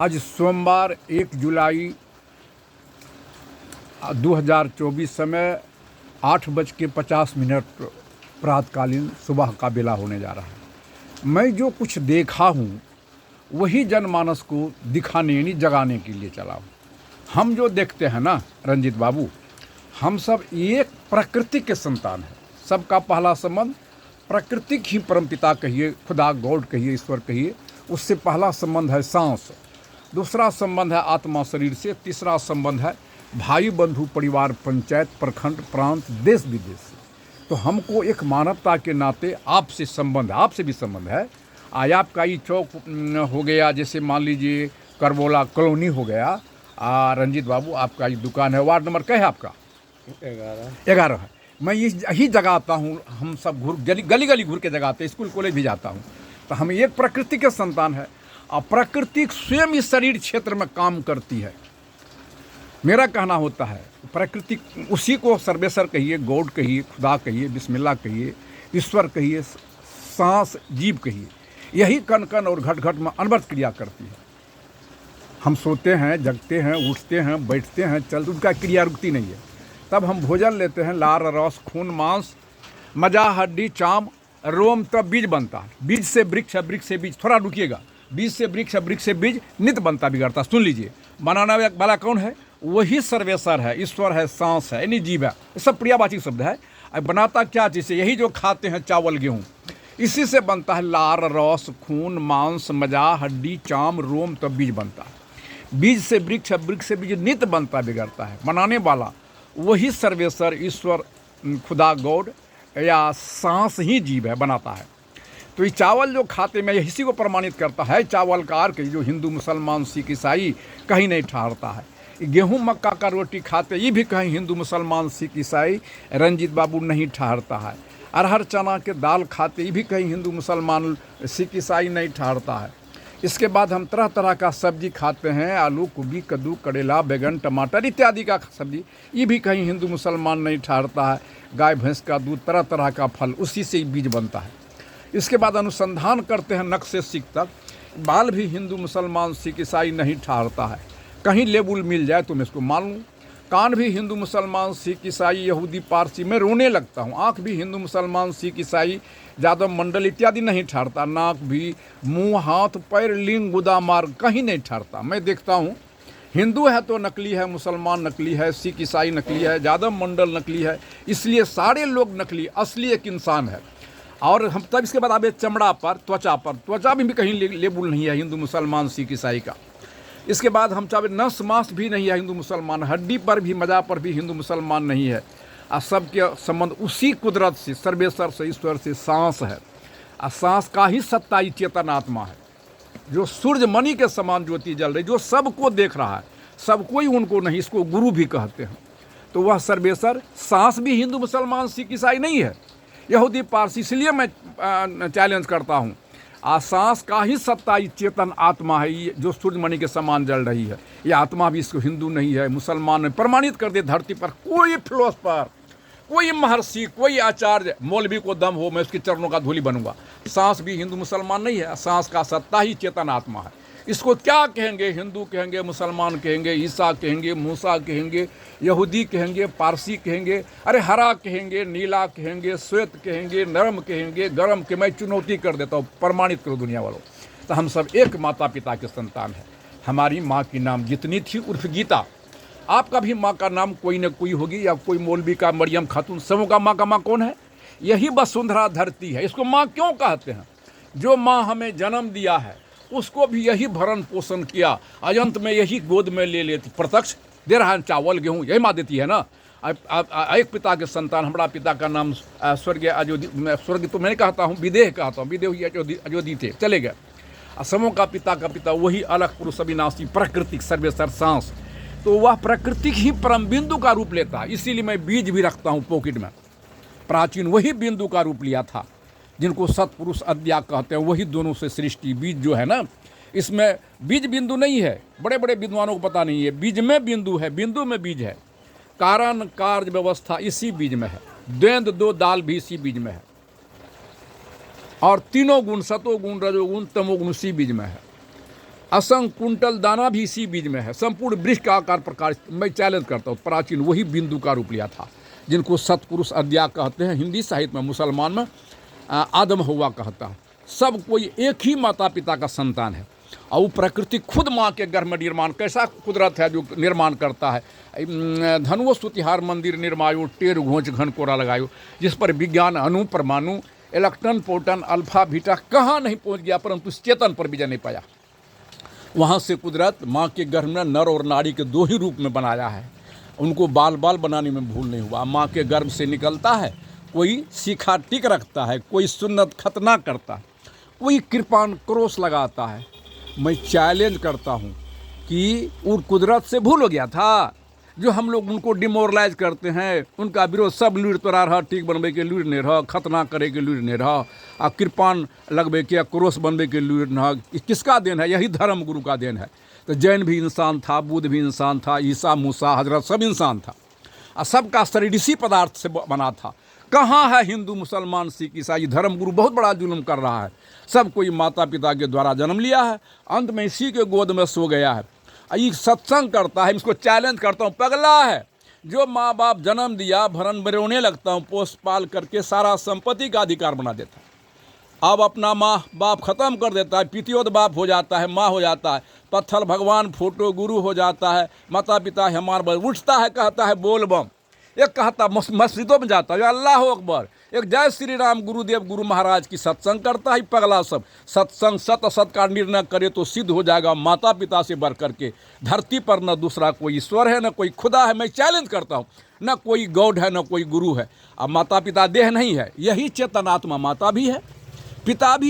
आज सोमवार 1 जुलाई 2024 समय 8:50 प्रातकालीन सुबह का बेला होने जा रहा है। मैं जो कुछ देखा हूँ वही जनमानस को दिखाने यानी जगाने के लिए चला हूँ। हम जो देखते हैं ना रंजीत बाबू, हम सब एक प्रकृति के संतान हैं। सबका पहला संबंध प्रकृति ही परमपिता कहिए, खुदा गॉड कहिए, ईश्वर कहिए, उससे पहला संबंध है सांस। दूसरा संबंध है आत्मा शरीर से। तीसरा संबंध है भाई बंधु परिवार पंचायत प्रखंड प्रांत देश विदेश से। तो हमको एक मानवता के नाते आपसे संबंध, आपसे भी संबंध है। आज आपका ये चौक हो गया, जैसे मान लीजिए करबोला कॉलोनी हो गया। रंजीत बाबू, आपका ये दुकान है, वार्ड नंबर क्या है आपका? 11 है। मैं यही जगाता हूँ। हम सब गली गली घूर के जगाते, स्कूल कॉलेज भी जाता हूँ। तो हम एक प्रकृति के संतान है और प्रकृति स्वयं इस शरीर क्षेत्र में काम करती है। मेरा कहना होता है प्रकृति उसी को सर्वेसर कहिए, गॉड कहिए, खुदा कहिए, बिस्मिल्लाह कहिए, ईश्वर कहिए, सांस जीव कहिए, यही कण कण और घट घट में अनवरत क्रिया करती है। हम सोते हैं, जगते हैं, उठते हैं, बैठते हैं, चलते, उनका क्रिया रुकती नहीं है। तब हम भोजन लेते हैं, लार रस खून मांस मजा हड्डी चाम रोम, तब बीज बनता है। बीज से वृक्ष, वृक्ष से बीज, थोड़ा रुकिएगा, बीज से वृक्ष, वृक्ष से बीज नित बनता बिगड़ता। सुन लीजिए, बनाना वाला कौन है? वही सर्वेसर है, ईश्वर है, सांस है, यानी जीव है। ये सब प्रियावाची शब्द है। अब बनाता क्या चीज़ से? यही जो खाते हैं चावल गेहूँ, इसी से बनता है लार रस खून मांस मजा हड्डी चाम रोम, तब बीज बनता है। बीज से वृक्ष, वृक्ष से बीज नित बनता बिगड़ता है। बनाने वाला वही सर्वेसर ईश्वर खुदा गॉड या सांस ही जीव है, बनाता है। तो ये चावल जो खाते में इसी को प्रमाणित करता है। चावल का अर्क जो हिंदू मुसलमान सिख ईसाई कहीं नहीं ठहरता है। गेहूं मक्का का रोटी खाते, ये भी कहीं हिंदू मुसलमान सिख ईसाई रंजीत बाबू नहीं ठहरता है। अरहर चना के दाल खाते, ये भी कहीं हिंदू मुसलमान सिख ईसाई नहीं ठहरता है। इसके बाद हम तरह तरह का सब्जी खाते हैं, आलू गोभी कद्दू करेला बैगन टमाटर इत्यादि का सब्जी, ये भी कहीं हिंदू मुसलमान नहीं ठहरता है। गाय भैंस का दूध, तरह तरह का फल, उसी से बीज बनता है। इसके बाद अनुसंधान करते हैं नख से सीख तक, बाल भी हिंदू मुसलमान सिख ईसाई नहीं ठहरता है। कहीं लेबुल मिल जाए तो मैं इसको मान लूँ। कान भी हिंदू मुसलमान सिख ईसाई यहूदी पारसी में रोने लगता हूँ। आँख भी हिंदू मुसलमान सिख ईसाई यादव मंडल इत्यादि नहीं ठहरता। नाक भी, मुंह हाथ पैर लिंग गुदा मार्ग कहीं नहीं ठहरता। मैं देखता हूँ हिंदू है तो नकली है, मुसलमान नकली है, सिख ईसाई नकली है, यादव मंडल नकली है, इसलिए सारे लोग नकली, असली एक इंसान है। और हम तब इसके बाद आगे चमड़ा पर, त्वचा भी कहीं लेबुल नहीं है हिंदू मुसलमान सिख ईसाई का। इसके बाद हम चाहे नस मांस भी नहीं है हिंदू मुसलमान, हड्डी पर भी मजा पर भी हिंदू मुसलमान नहीं है। और सबके संबंध उसी कुदरत से, सर्वेसर से, ईश्वर से, सांस है। और सांस का ही सत्ता ही चेतन आत्मा है, जो सूर्यमणि के समान ज्योति जल रही, जो सबको देख रहा है, सब कोई उनको नहीं, इसको गुरु भी कहते हैं। तो वह सर्वेसर सांस भी हिंदू मुसलमान सिख ईसाई नहीं है, यहूदी पारसी। इसलिए मैं चैलेंज करता हूँ, सांस का ही सत्ता ही चेतन आत्मा है, ये जो सूर्यमणि के समान जल रही है। ये आत्मा भी इसको हिंदू नहीं है, मुसलमान में प्रमाणित कर दे। धरती पर कोई फिलोसफर, कोई महर्षि, कोई आचार्य, मौलवी को दम हो, मैं उसके चरणों का धूली बनूंगा। सांस भी हिंदू मुसलमान नहीं है, सांस का सत्ता ही चेतन आत्मा है। इसको क्या कहेंगे? हिंदू कहेंगे, मुसलमान कहेंगे, ईसा कहेंगे, मूसा कहेंगे, यहूदी कहेंगे, पारसी कहेंगे, अरे हरा कहेंगे, नीला कहेंगे, श्वेत कहेंगे, नरम कहेंगे, गरम के। मैं चुनौती कर देता हूँ, प्रमाणित करो दुनिया वालों। तो हम सब एक माता पिता के संतान हैं। हमारी माँ की नाम जितनी थी उर्फ गीता, आपका भी माँ का नाम कोई न कोई होगी, या कोई मौलवी का मरियम खातून, सबों का माँ कौन है? यही वसुंधरा धरती है। इसको माँ क्यों कहते हैं? जो माँ हमें जन्म दिया है उसको भी यही भरण पोषण किया, अजंत में यही गोद में ले लेती, प्रत्यक्ष दे रहा है चावल गेहूँ, यही माँ देती है ना। एक पिता के संतान, हमारा पिता का नाम स्वर्गीय अयोधी, स्वर्ग तो मैं कहता हूँ, विदेह कहता हूँ, विदेह अयोधी थे, चले गए। असमों का पिता वही अलग पुरुष अविनाशी प्राकृतिक सर्वेसर सांस। तो वह प्रकृति ही परम बिंदु का रूप लेता है। इसीलिए मैं बीज भी रखता हूँ पॉकेट में। प्राचीन वही बिंदु का रूप लिया था, जिनको सतपुरुष अद्या कहते हैं। वही दोनों से सृष्टि, बीज जो है ना, इसमें बीज बिंदु नहीं है, बड़े बड़े विद्वानों को पता नहीं है। बीज में बिंदु है, बिंदु में बीज है। कारण कार्य व्यवस्था इसी बीज में है। द्वंद दो दाल भी इसी बीज में है। और तीनों गुण, सतोगुण रजोगुण तमोगुण, इसी बीज में है। असंख्य कुंटल दाना भी इसी बीज में है। संपूर्ण वृक्ष का आकार प्रकार मैं चैलेंज करता हूँ, प्राचीन वही बिंदु का रूप लिया था, जिनको सतपुरुष अद्या कहते हैं, हिंदी साहित्य में, मुसलमान में आदम हवा कहता है। सब कोई एक ही माता पिता का संतान है, और वो प्रकृति खुद माँ के गर्भ में निर्माण, कैसा कुदरत है जो निर्माण करता है। धनुओ सुतिहार मंदिर निर्मायो, टेर घोंच घन कोरा लगायो, जिस पर विज्ञान अणु परमाणु इलेक्ट्रॉन प्रोटॉन अल्फा बीटा कहाँ नहीं पहुँच गया, परंतु उस चेतन पर विजय नहीं पाया। वहाँ से कुदरत माँ के गर्भ में नर और नारी के दो ही रूप में बनाया है। उनको बाल बाल बनाने में भूल नहीं हुआ। माँ के गर्भ से निकलता है, कोई सीखा टिक रखता है, कोई सुन्नत खतना करता है, कोई कृपान क्रोश लगाता है। मैं चैलेंज करता हूँ कि वो कुदरत से भूल हो गया था, जो हम लोग उनको डिमोरलाइज करते हैं, उनका विरोध, सब लुड़ तोरा रहा, टीक बनबे के लुड़ नहीं रहा, खतना करे के लुड़ नहीं रहा, आ कृपान लगबे के क्रोश बनबे के लुड़ नहीं। किसका देन है? यही धर्म गुरु का देन है। तो जैन भी इंसान था, बुद्ध भी इंसान था, ईसा मूसा हजरत सब इंसान था, और सबका शरीर इसी पदार्थ से बना था। कहाँ है हिंदू मुसलमान सिख ईसाई? धर्म गुरु बहुत बड़ा जुल्म कर रहा है। सब कोई माता पिता के द्वारा जन्म लिया है, अंत में इसी के गोद में सो गया है। ये सत्संग करता है, इसको चैलेंज करता हूँ, पगला है। जो माँ बाप जन्म दिया, भरण बरौने लगता हूँ, पोस पाल करके सारा संपत्ति का अधिकार बना देता है। अब अपना माँ बाप ख़त्म कर देता है, पितियोद बाप हो जाता है, माँ हो जाता है, पत्थर भगवान फोटो गुरु हो जाता है, माता पिता हमारे उठता है, कहता है बोल बम, एक कहता मस्जिदों में जाता है अल्लाह अकबर, एक जय श्री राम गुरुदेव गुरु महाराज की सत्संग करता है। पगला सब सत्संग सत असत का निर्णय करे तो सिद्ध हो जाएगा माता पिता से बढ़ करके धरती पर न दूसरा कोई ईश्वर है, न कोई खुदा है। मैं चैलेंज करता हूँ, न कोई गॉड है, न कोई गुरु है। अब माता पिता देह नहीं है, यही चेतन आत्मा माता भी है, पिता भी है।